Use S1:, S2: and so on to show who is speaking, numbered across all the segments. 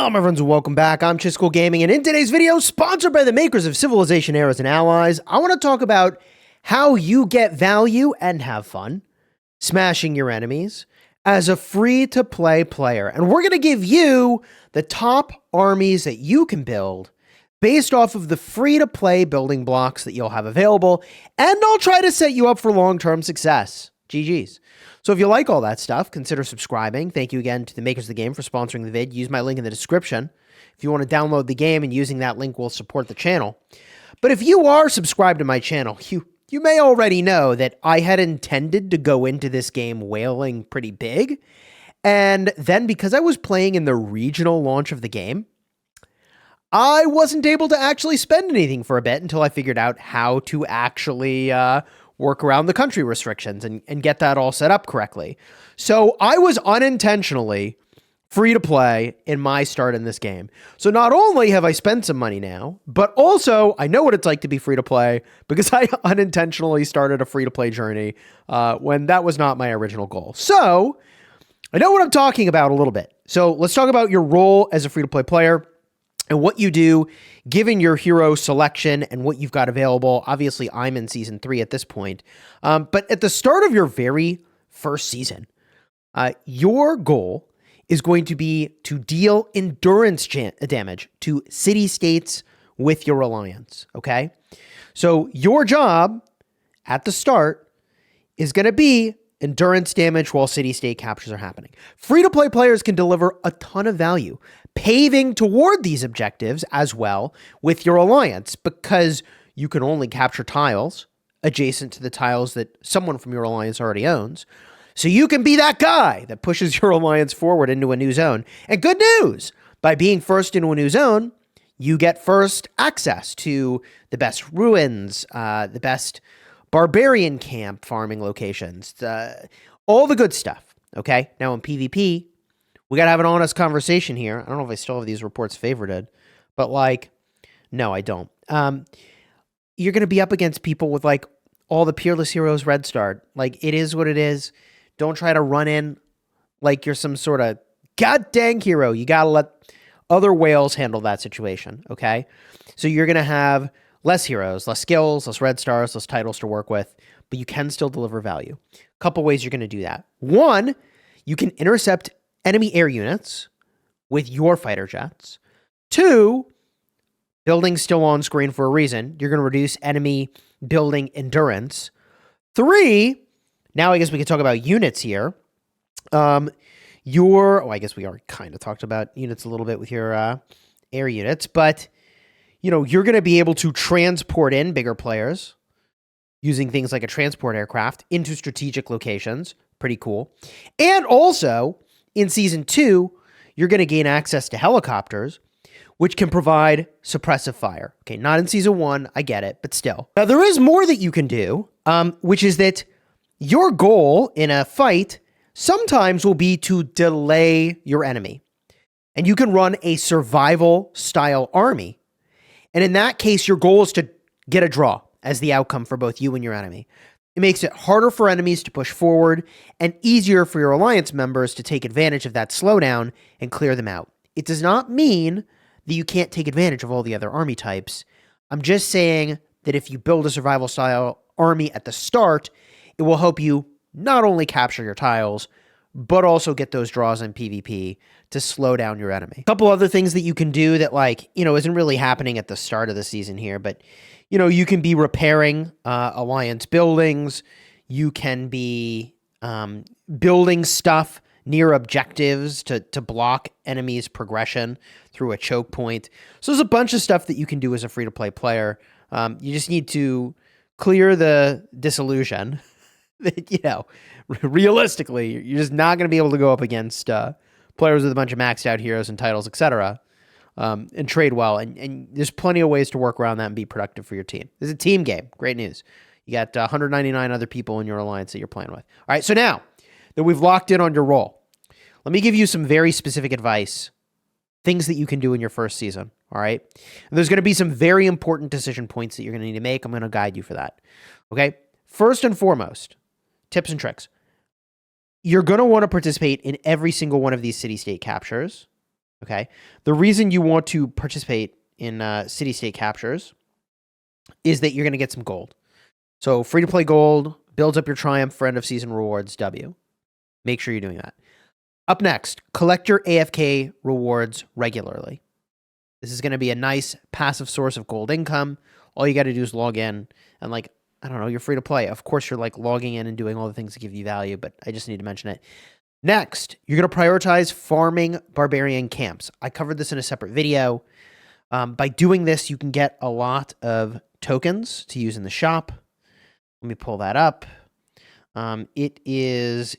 S1: Hello, my friends, and welcome back. I'm Chisco Gaming, and in today's video, sponsored by the makers of Civilization Eras and Allies, I want to talk about how you get value and have fun smashing your enemies as a free-to-play player. And we're going to give you the top armies that you can build based off of the free-to-play building blocks that you'll have available, and I'll try to set you up for long-term success. GG's. So if you like all that stuff, consider subscribing. Thank you again to the makers of the game for sponsoring the vid. Use my link in the description if you want to download the game, and using that link will support the channel. But if you are subscribed to my channel, you may already know that I had intended to go into this game whaling pretty big. And then because I was playing in the regional launch of the game, I wasn't able to actually spend anything for a bit until I figured out how to actually work around the country restrictions and get that all set up correctly. So I was unintentionally free to play in my start in this game. So not only have I spent some money now, but also I know what it's like to be free to play because I unintentionally started a free to play journey when that was not my original goal. So I know what I'm talking about a little bit. So let's talk about your role as a free to play player and what you do given your hero selection and what you've got available. Obviously, I'm in Season 3 at this point. But at the start of your very first season, your goal is going to be to deal endurance damage to city-states with your alliance, okay? So your job at the start is going to be endurance damage while city-state captures are happening. Free-to-play players can deliver a ton of value, paving toward these objectives as well with your alliance, because you can only capture tiles adjacent to the tiles that someone from your alliance already owns. So you can be that guy that pushes your alliance forward into a new zone. And good news, by being first into a new zone, you get first access to the best ruins, the best barbarian camp farming locations, all the good stuff, okay? Now in PvP, we got to have an honest conversation here. I don't know if I still have these reports favorited, but like, no, I don't. You're going to be up against people with like all the Peerless Heroes red starred. Like, it is what it is. Don't try to run in like you're some sort of god dang hero. You got to let other whales handle that situation, okay? So you're going to have less heroes, less skills, less red stars, less titles to work with, but you can still deliver value. A couple ways you're going to do that. One, you can intercept enemy air units with your fighter jets. Two, buildings still on screen for a reason. You're going to reduce enemy building endurance. Three, now I guess we can talk about units here. I guess we already kind of talked about units a little bit with your air units, but you know, you're going to be able to transport in bigger players using things like a transport aircraft into strategic locations. Pretty cool. And also, in Season 2, you're going to gain access to helicopters, which can provide suppressive fire. Okay, not in Season 1, I get it, but still. Now, there is more that you can do, which is that your goal in a fight sometimes will be to delay your enemy. And you can run a survival-style army. And in that case, your goal is to get a draw as the outcome for both you and your enemy. It makes it harder for enemies to push forward and easier for your alliance members to take advantage of that slowdown and clear them out. It does not mean that you can't take advantage of all the other army types. I'm just saying that if you build a survival style army at the start, it will help you not only capture your tiles, but also get those draws in PvP to slow down your enemy. A couple other things that you can do that, like, you know, isn't really happening at the start of the season here, but, you know, you can be repairing alliance buildings. You can be building stuff near objectives to block enemies' progression through a choke point. So there's a bunch of stuff that you can do as a free-to-play player. You just need to clear the disillusion that, you know, realistically, you're just not going to be able to go up against players with a bunch of maxed out heroes and titles, etc., and trade well. And there's plenty of ways to work around that and be productive for your team. This is a team game. Great news. You got 199 other people in your alliance that you're playing with. All right, so now that we've locked in on your role, let me give you some very specific advice, things that you can do in your first season, all right? And there's going to be some very important decision points that you're going to need to make. I'm going to guide you for that, okay? First and foremost, tips and tricks. You're going to want to participate in every single one of these city-state captures Okay. The reason you want to participate in city-state captures is that you're going to get some gold. So free-to-play gold builds up your triumph for end-of-season rewards, W. Make sure you're doing that. Up next, collect your AFK rewards regularly. This is going to be a nice passive source of gold income. All you got to do is log in and, like, I don't know, you're free to play. Of course, you're like logging in and doing all the things that give you value, but I just need to mention it. Next, you're going to prioritize farming barbarian camps. I covered this in a separate video. By doing this, you can get a lot of tokens to use in the shop. Let me pull that up. It is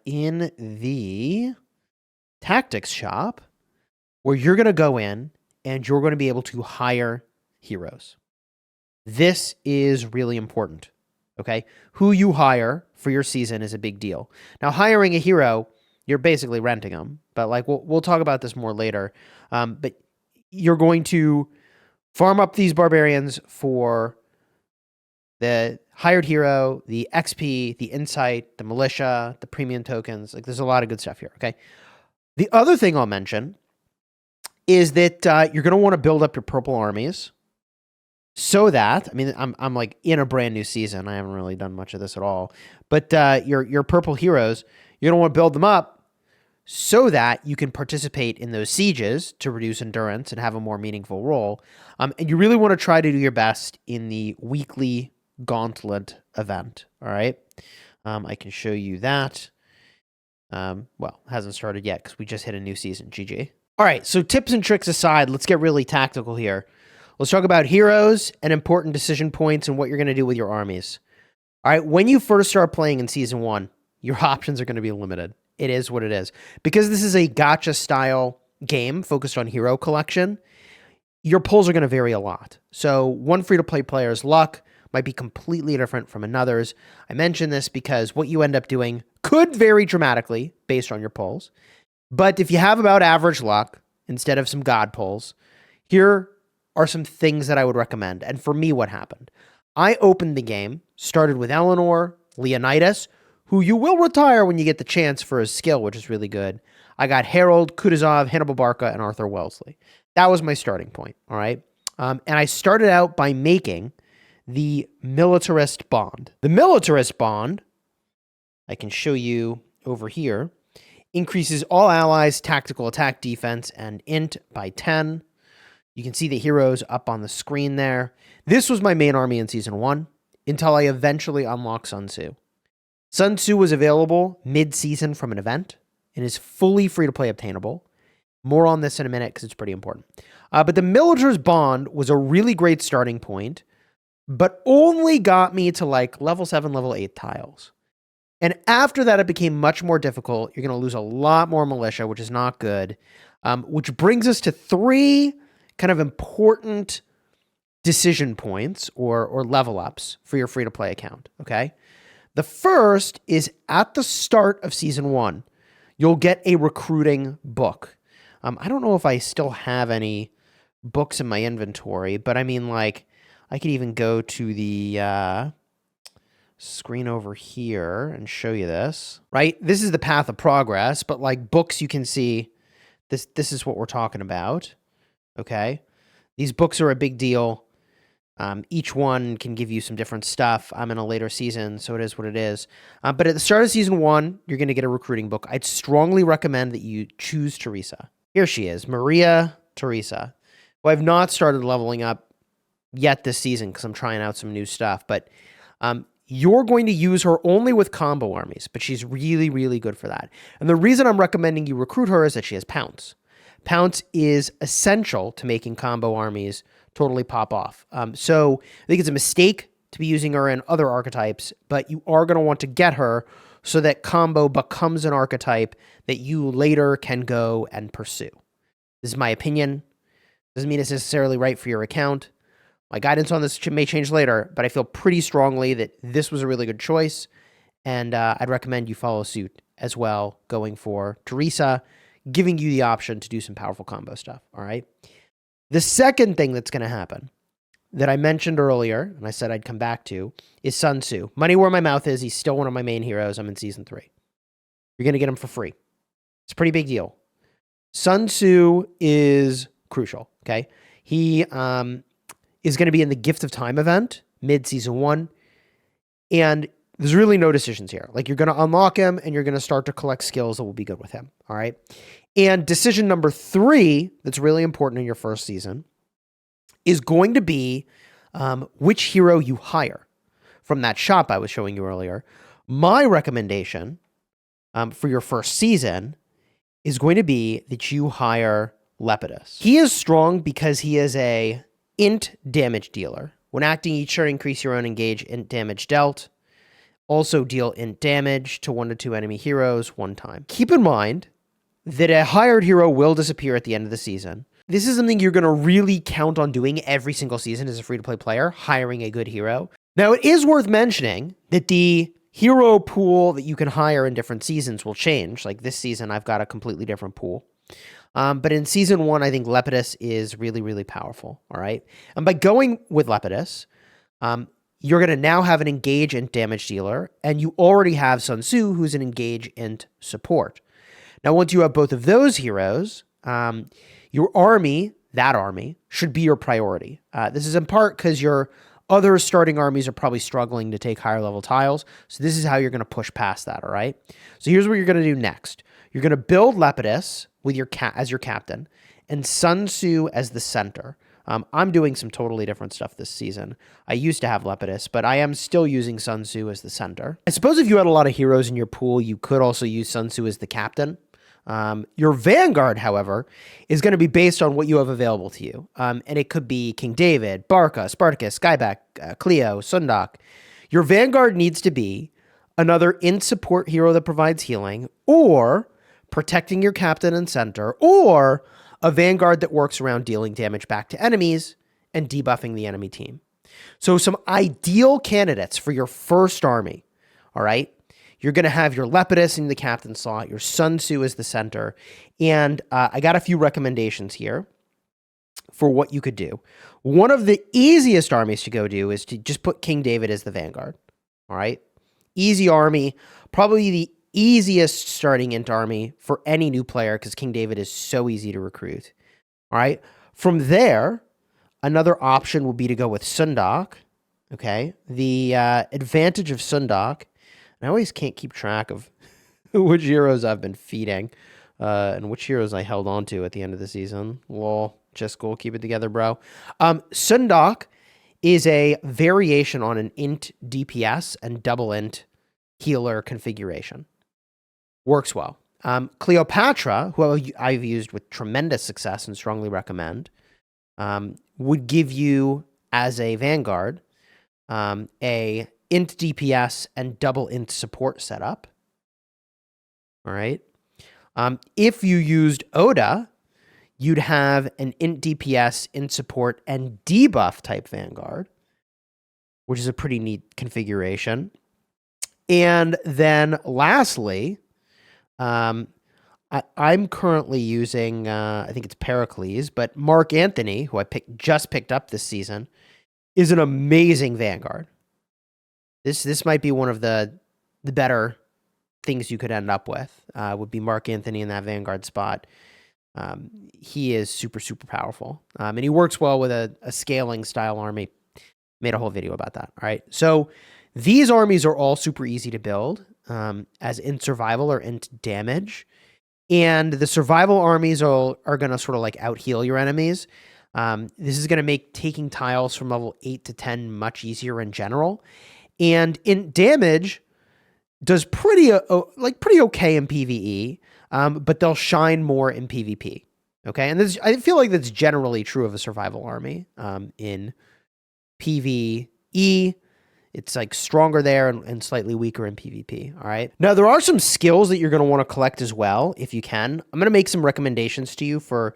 S1: in the tactics shop where you're going to go in and you're going to be able to hire heroes. This is really important, okay? Who you hire for your season is a big deal. Now, hiring a hero, you're basically renting them, but like we'll talk about this more later. But you're going to farm up these barbarians for the hired hero, the XP, the insight, the militia, the premium tokens. Like, there's a lot of good stuff here, okay? The other thing I'll mention is that you're going to want to build up your purple armies so that, I mean, I'm like in a brand new season. I haven't really done much of this at all. But your purple heroes, you're going to want to build them up so that you can participate in those sieges to reduce endurance and have a more meaningful role. And you really want to try to do your best in the weekly gauntlet event, all right? I can show you that. Well, hasn't started yet because we just hit a new season, GG. All right, so tips and tricks aside, let's get really tactical here. Let's talk about heroes and important decision points and what you're going to do with your armies. All right, when you first start playing in Season 1, your options are going to be limited. It is what it is. Because this is a gacha-style game focused on hero collection, your pulls are going to vary a lot. So one free-to-play player's luck might be completely different from another's. I mention this because what you end up doing could vary dramatically based on your pulls. But if you have about average luck, instead of some god pulls, here are some things that I would recommend. And for me, what happened? I opened the game, started with Eleanor, Leonidas, who you will retire when you get the chance for his skill, which is really good. I got Harold, Kutuzov, Hannibal Barca, and Arthur Wellesley. That was my starting point, all right? And I started out by making the Militarist Bond. The Militarist Bond, I can show you over here, increases all allies' tactical attack, defense, and int by 10. You can see the heroes up on the screen there. This was my main army in Season 1 until I eventually unlocked Sun Tzu. Sun Tzu was available mid-season from an event and is fully free-to-play obtainable. More on this in a minute because it's pretty important. But the Militarist Bond was a really great starting point, but only got me to like level 7, level 8 tiles. And after that, it became much more difficult. You're going to lose a lot more militia, which is not good. Which brings us to 3 kind of important decision points or level ups for your free-to-play account, okay? The first is at the start of Season 1, you'll get a recruiting book. I don't know if I still have any books in my inventory, but I mean, like, I could even go to the screen over here and show you this, right? This is the path of progress, but like books, you can see this is what we're talking about, okay? These books are a big deal. Each one can give you some different stuff. I'm in a later season, so it is what it is. But at the start of Season 1, you're going to get a recruiting book. I'd strongly recommend that you choose Theresa. Here she is, Maria Theresa, who I've not started leveling up yet this season because I'm trying out some new stuff. But you're going to use her only with combo armies, but she's really, really good for that. And the reason I'm recommending you recruit her is that she has Pounce. Pounce is essential to making combo armies totally pop off. So I think it's a mistake to be using her in other archetypes, but you are going to want to get her so that combo becomes an archetype that you later can go and pursue. This is my opinion. Doesn't mean it's necessarily right for your account. My guidance on this may change later, but I feel pretty strongly that this was a really good choice, and I'd recommend you follow suit as well, going for Theresa, giving you the option to do some powerful combo stuff, all right? The second thing that's going to happen that I mentioned earlier, and I said I'd come back to, is Sun Tzu. Money where my mouth is. He's still one of my main heroes. I'm in Season 3. You're going to get him for free. It's a pretty big deal. Sun Tzu is crucial, okay? He is going to be in the Gift of Time event, mid-season 1, and there's really no decisions here. Like, you're going to unlock him, and you're going to start to collect skills that will be good with him, all right? And decision number 3, that's really important in your first season, is going to be which hero you hire from that shop I was showing you earlier. My recommendation for your first season is going to be that you hire Lepidus. He is strong because he is a int damage dealer. When acting each turn, increase your own engage int damage dealt. Also deal int damage to 1 to 2 enemy heroes 1 time. Keep in mind that a hired hero will disappear at the end of the season. This is something you're going to really count on doing every single season as a free-to-play player, hiring a good hero. Now, it is worth mentioning that the hero pool that you can hire in different seasons will change. Like this season, I've got a completely different pool. But in season 1, I think Lepidus is really, really powerful, all right? And by going with Lepidus, you're going to now have an engage int damage dealer, and you already have Sun Tzu, who's an engage int support. Now, once you have both of those heroes, your army, that army, should be your priority. This is in part because your other starting armies are probably struggling to take higher level tiles. So this is how you're going to push past that, all right? So here's what you're going to do next. You're going to build Lepidus with as your captain and Sun Tzu as the center. I'm doing some totally different stuff this season. I used to have Lepidus, but I am still using Sun Tzu as the center. I suppose if you had a lot of heroes in your pool, you could also use Sun Tzu as the captain. Your vanguard, however, is going to be based on what you have available to you. And it could be King David, Barca, Spartacus, Skyback, Cleo, Sundok. Your vanguard needs to be another int support hero that provides healing, or protecting your captain and center, or a vanguard that works around dealing damage back to enemies and debuffing the enemy team. So some ideal candidates for your first army, all right? You're going to have your Lepidus in the captain slot, your Sun Tzu as the center, and I got a few recommendations here for what you could do. One of the easiest armies to go do is to just put King David as the vanguard, all right? Easy army, probably the easiest starting int army for any new player because King David is so easy to recruit, all right? From there, another option will be to go with Sundok, okay? The advantage of Sundok, I always can't keep track of which heroes I've been feeding and which heroes I held on to at the end of the season. Lol, just cool. Keep it together, bro. Sundok is a variation on an int DPS and double int healer configuration. Works well. Cleopatra, who I've used with tremendous success and strongly recommend, would give you, as a vanguard, a int DPS and double int support setup. All right. If you used Oda, you'd have an int DPS, int support, and debuff type vanguard, which is a pretty neat configuration. And then lastly, I'm currently using, I think it's Pericles, but Mark Anthony, who I just picked up this season, is an amazing vanguard. This might be one of the better things you could end up with, would be Mark Anthony in that vanguard spot. He is super, super powerful. And he works well with a scaling style army. Made a whole video about that. All right. So these armies are all super easy to build as int survival or int damage. And the survival armies are going to sort of like out heal your enemies. This is going to make taking tiles from level 8 to 10 much easier in general. And int damage does pretty okay in PvE, but they'll shine more in PvP. Okay, and I feel like that's generally true of a survival army. In PvE, it's like stronger there and slightly weaker in PvP. All right. Now there are some skills that you're going to want to collect as well, if you can. I'm going to make some recommendations to you for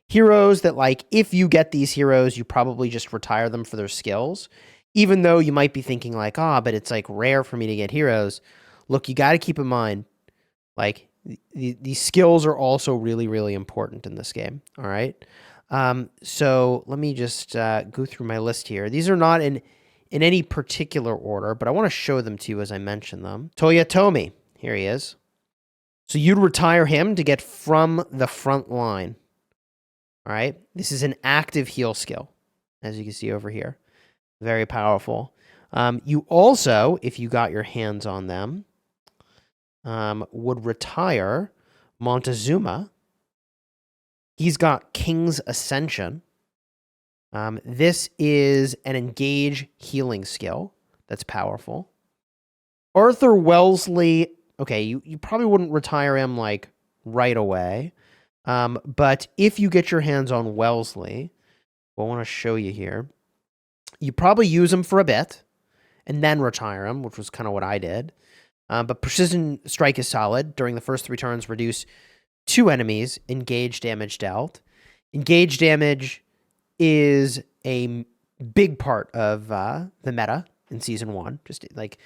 S1: heroes that, like, if you get these heroes, you probably just retire them for their skills. Even though you might be thinking like, but it's like rare for me to get heroes. Look, you got to keep in mind, like, these skills are also really, really important in this game. All right. So let me just go through my list here. These are not in any particular order, but I want to show them to you as I mention them. Toyotomi, here he is. So you'd retire him to get from the front line. All right. This is an active heal skill, as you can see over here. Very powerful. You also, if you got your hands on them, would retire Montezuma. He's got King's Ascension. This is an engage healing skill that's powerful. Arthur Wellesley, okay, you probably wouldn't retire him like right away. But if you get your hands on Wellesley, I want to show you here, you probably use him for a bit and then retire him, which was kind of what I did. But Precision Strike is solid. During the first 3 turns, reduce 2 enemies, engage damage dealt. Engage damage is a big part of the meta in Season 1. Just like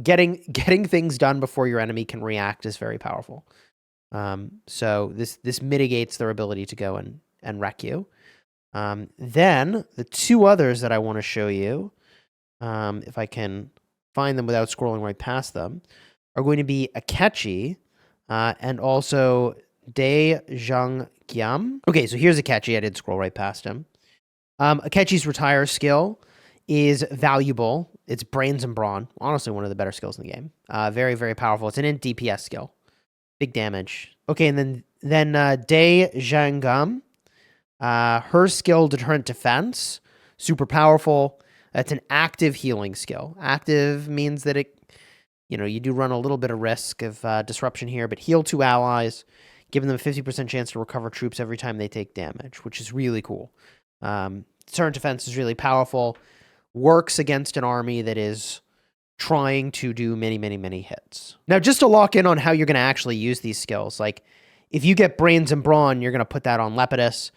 S1: getting things done before your enemy can react is very powerful. So this mitigates their ability to go and wreck you. Then the 2 others that I want to show you, if I can find them without scrolling right past them, are going to be Akechi and also De Zhang Gyam. Okay, so here's Akechi. I did scroll right past him. Akechi's retire skill is valuable. It's brains and brawn. Honestly, one of the better skills in the game. Very, very powerful. It's an int DPS skill. Big damage. Okay, and then De Zhang Gyam. Her skill, Deterrent Defense. Super powerful. It's an active healing skill. Active means that you do run a little bit of risk of disruption here, but heal 2 allies, giving them a 50% chance to recover troops every time they take damage, which is really cool. Deterrent Defense is really powerful. Works against an army that is trying to do many, many, many hits. Now, just to lock in on how you're going to actually use these skills, like if you get Brains and Brawn, you're going to put that on Lepidus.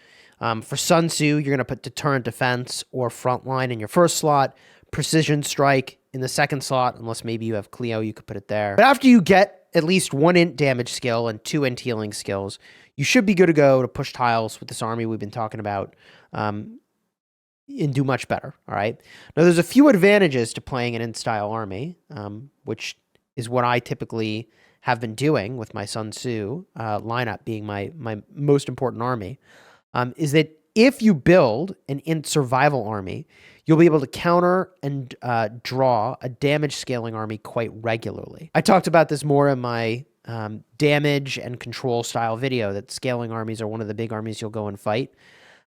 S1: For Sun Tzu, you're going to put Deterrent Defense or Frontline in your first slot, Precision Strike in the second slot, unless maybe you have Cleo, you could put it there. But after you get at least 1 int damage skill and 2 int healing skills, you should be good to go to push tiles with this army we've been talking about and do much better, all right? Now, there's a few advantages to playing an int-style army, which is what I typically have been doing with my Sun Tzu lineup being my most important army, is that if you build an int survival army, you'll be able to counter and draw a damage scaling army quite regularly. I talked about this more in my damage and control style video, that scaling armies are one of the big armies you'll go and fight.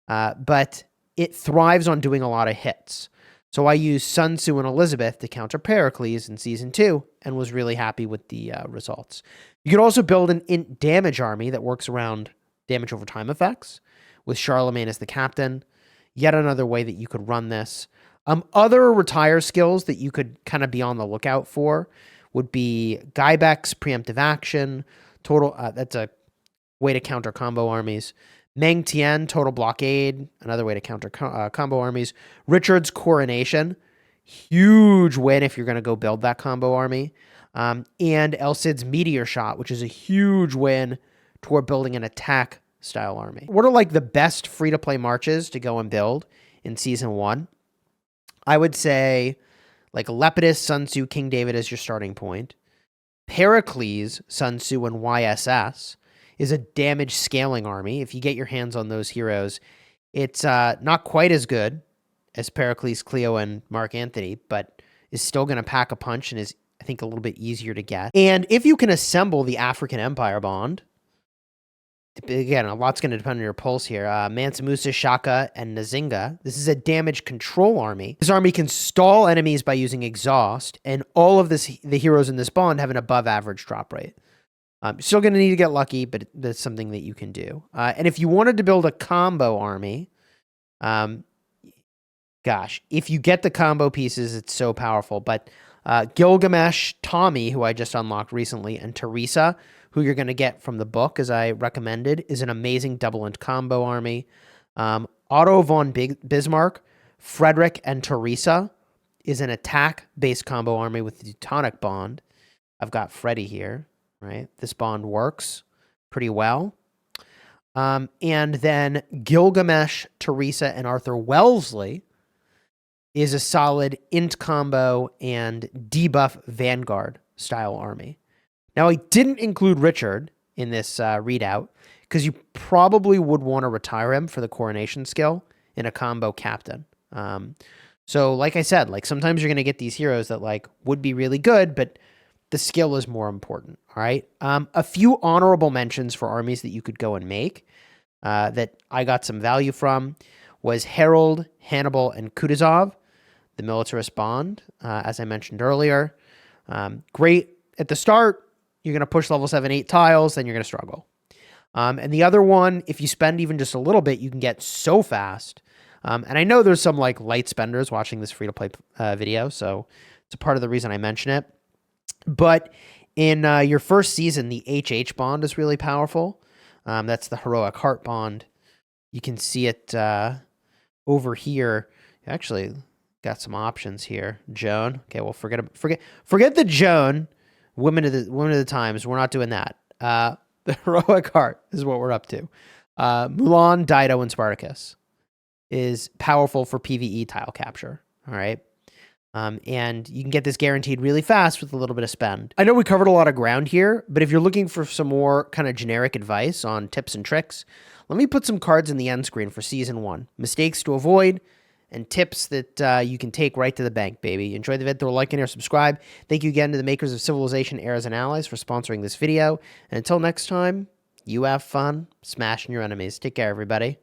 S1: But it thrives on doing a lot of hits. So I used Sun Tzu and Elizabeth to counter Pericles in Season 2 and was really happy with the results. You could also build an int damage army that works around damage over time effects with Charlemagne as the captain. Yet another way that you could run this. Other retire skills that you could kind of be on the lookout for would be Guybeck's preemptive action, total. That's a way to counter combo armies. Meng Tian, total blockade, another way to counter combo armies. Richard's coronation, huge win if you're going to go build that combo army. And El Cid's meteor shot, which is a huge win toward building an attack style army. What are like the best free-to-play marches to go and build in Season 1? I would say like Lepidus, Sun Tzu, King David as your starting point. Pericles, Sun Tzu, and YSS is a damage scaling army. If you get your hands on those heroes, it's not quite as good as Pericles, Cleo, and Mark Antony, but is still going to pack a punch and is, I think, a little bit easier to get. And if you can assemble the African Empire Bond, again, a lot's going to depend on your pulse here. Mansa Musa, Shaka, and Nzinga. This is a damage control army. This army can stall enemies by using exhaust, and all of the heroes in this bond have an above average drop rate. Still going to need to get lucky, but that's something that you can do. And if you wanted to build a combo army, gosh, if you get the combo pieces, it's so powerful. But Gilgamesh, Tommy, who I just unlocked recently, and Theresa, who you're going to get from the book, as I recommended, is an amazing double-int combo army. Otto von Bismarck, Frederick, and Theresa is an attack-based combo army with the Teutonic Bond. I've got Freddy here, right? This bond works pretty well. And then Gilgamesh, Theresa, and Arthur Wellesley is a solid int combo and debuff Vanguard style army. Now, I didn't include Richard in this readout because you probably would want to retire him for the coronation skill in a combo captain. So like I said, like sometimes you're going to get these heroes that like would be really good, but the skill is more important. All right. A few honorable mentions for armies that you could go and make that I got some value from was Harold, Hannibal, and Kutuzov, the Militarist Bond, as I mentioned earlier. Great at the start. You're going to push level 7, 8 tiles, then you're going to struggle. And the other one, if you spend even just a little bit, you can get so fast. And I know there's some like light spenders watching this free-to-play video, so it's a part of the reason I mention it. But in your first season, the HH bond is really powerful. That's the Heroic Heart bond. You can see it over here. Actually, got some options here. Joan. Okay, well, forget the Joan. Women of the times. We're not doing that. The Heroic Heart is what we're up to. Mulan, Dido, and Spartacus is powerful for PvE tile capture. All right. And you can get this guaranteed really fast with a little bit of spend. I know we covered a lot of ground here, but if you're looking for some more kind of generic advice on tips and tricks, let me put some cards in the end screen for Season 1. Mistakes to avoid and tips that you can take right to the bank, baby. Enjoy the video, throw a like in here, subscribe. Thank you again to the makers of Civilization, Eras, and Allies for sponsoring this video. And until next time, you have fun smashing your enemies. Take care, everybody.